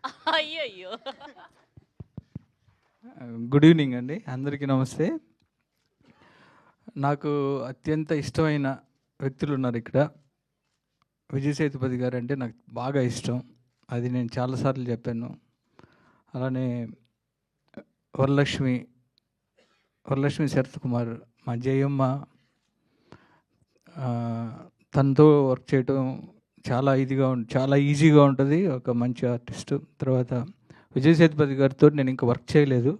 అయ్యయ్యో! Good evening అండి, అందరికీ నమస్తే. నాకు అత్యంత ఇష్టమైన వ్యక్తులు ఉన్నారు ఇక్కడ. విజయ్ సేతుపతి గారు అంటే నాకు బాగా ఇష్టం, అది నేను చాలాసార్లు చెప్పాను. అలానే వరలక్ష్మి శరత్ కుమార్, మా జయమ్మ, తనతో వర్క్ చేయటం చాలా ఈజీగా ఉంటుంది. ఒక మంచి ఆర్టిస్టు. తర్వాత విజయ్ సేతుపతి గారితో నేను ఇంకా వర్క్ చేయలేదు,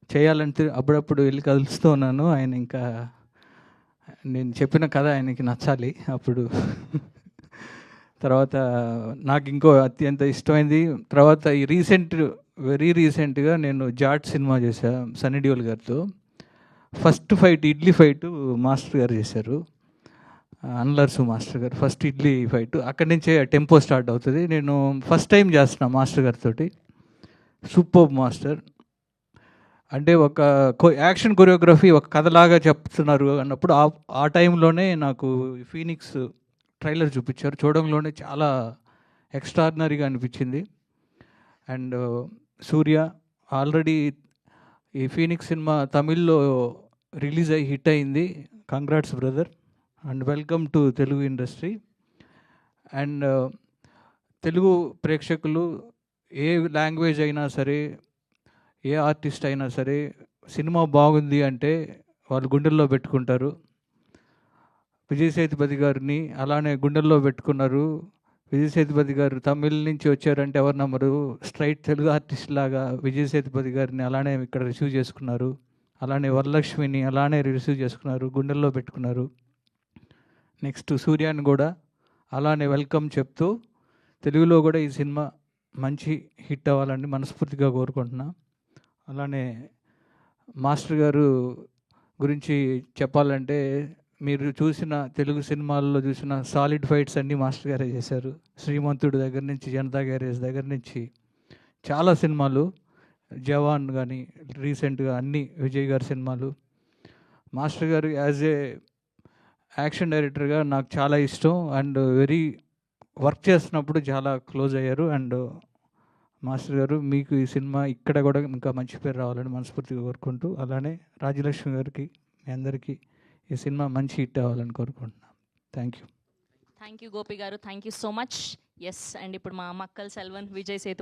చేయాలంటే అప్పుడప్పుడు వెళ్ళి కలుస్తూ ఉన్నాను. ఆయన ఇంకా నేను చెప్పిన కథ ఆయనకి నచ్చాలి అప్పుడు. తర్వాత నాకు ఇంకో అత్యంత ఇష్టమైంది, తర్వాత ఈ వెరీ రీసెంట్గా నేను జాట్ సినిమా చేశాను సన్నీ డియోల్ గారితో. First fight idli fight master గారు చేశారు, అన్లర్సు మాస్టర్ గారు. ఫస్ట్ ఇడ్లీ ఫైట్ అక్కడి నుంచే టెంపో స్టార్ట్ అవుతుంది. నేను ఫస్ట్ టైం చేస్తున్నా మాస్టర్ గారితో. Super master. అంటే ఒక యాక్షన్ కొరియోగ్రఫీ ఒక కథలాగా చెప్తున్నారు అన్నప్పుడు ఆ టైంలోనే నాకు ఫీనిక్స్ ట్రైలర్ చూపించారు. చూడంలోనే చాలా ఎక్స్ట్రాడినరీగా అనిపించింది. అండ్ సూర్య ఆల్రెడీ ఈ ఫీనిక్స్ సినిమా తమిళ్లో రిలీజ్ అయ్యి హిట్ అయింది. Congrats brother and welcome to Telugu industry. And Telugu ప్రేక్షకులు ఏ లాంగ్వేజ్ అయినా సరే, ఏ ఆర్టిస్ట్ అయినా సరే, సినిమా బాగుంది అంటే వాళ్ళు గుండెల్లో పెట్టుకుంటారు. విజయ్ సేతుపతి గారిని అలానే గుండెల్లో పెట్టుకున్నారు. విజయ్ సేతుపతి గారు తమిళ్ నుంచి వచ్చారంటే ఎవరు నమ్మరు. స్ట్రైట్ తెలుగు ఆర్టిస్ట్ లాగా విజయ్ సేతుపతి గారిని అలానే ఇక్కడ రిసీవ్ చేసుకున్నారు. అలానే వరలక్ష్మిని అలానే రిసీవ్ చేసుకున్నారు, గుండెల్లో పెట్టుకున్నారు. నెక్స్ట్ సూర్యాని కూడా అలానే వెల్కమ్ చెప్తూ తెలుగులో కూడా ఈ సినిమా మంచి హిట్ అవ్వాలని మనస్ఫూర్తిగా కోరుకుంటున్నా. అలానే మాస్టర్ గారు గురించి చెప్పాలంటే, మీరు చూసిన తెలుగు సినిమాల్లో చూసిన సాలిడ్ ఫైట్స్ అన్నీ మాస్టర్ గారే చేశారు. శ్రీమంతుడు దగ్గర నుంచి, జనతా గ్యారేజ్ దగ్గర నుంచి చాలా సినిమాలు, జవాన్ కానీ రీసెంట్గా అన్ని విజయ్ గారి సినిమాలు. మాస్టర్ గారు యాజ్ ఏ యాక్షన్ డైరెక్టర్గా నాకు చాలా ఇష్టం. అండ్ వర్క్ చేస్తున్నప్పుడు చాలా క్లోజ్ అయ్యారు. అండ్ మాస్టర్ గారు, మీకు ఈ సినిమా ఇక్కడ కూడా ఇంకా మంచి పేరు రావాలని మనస్ఫూర్తిగా కోరుకుంటూ, అలానే రాజలక్ష్మి గారికి, మీ అందరికీ ఈ సినిమా మంచి హిట్ అవ్వాలని కోరుకుంటున్నాను. Thank you. Thank you Gopi garu, thank you so much. Yes, and ఇప్పుడు మా మక్కల్ సెల్వన్ విజయ్ సేతుపతి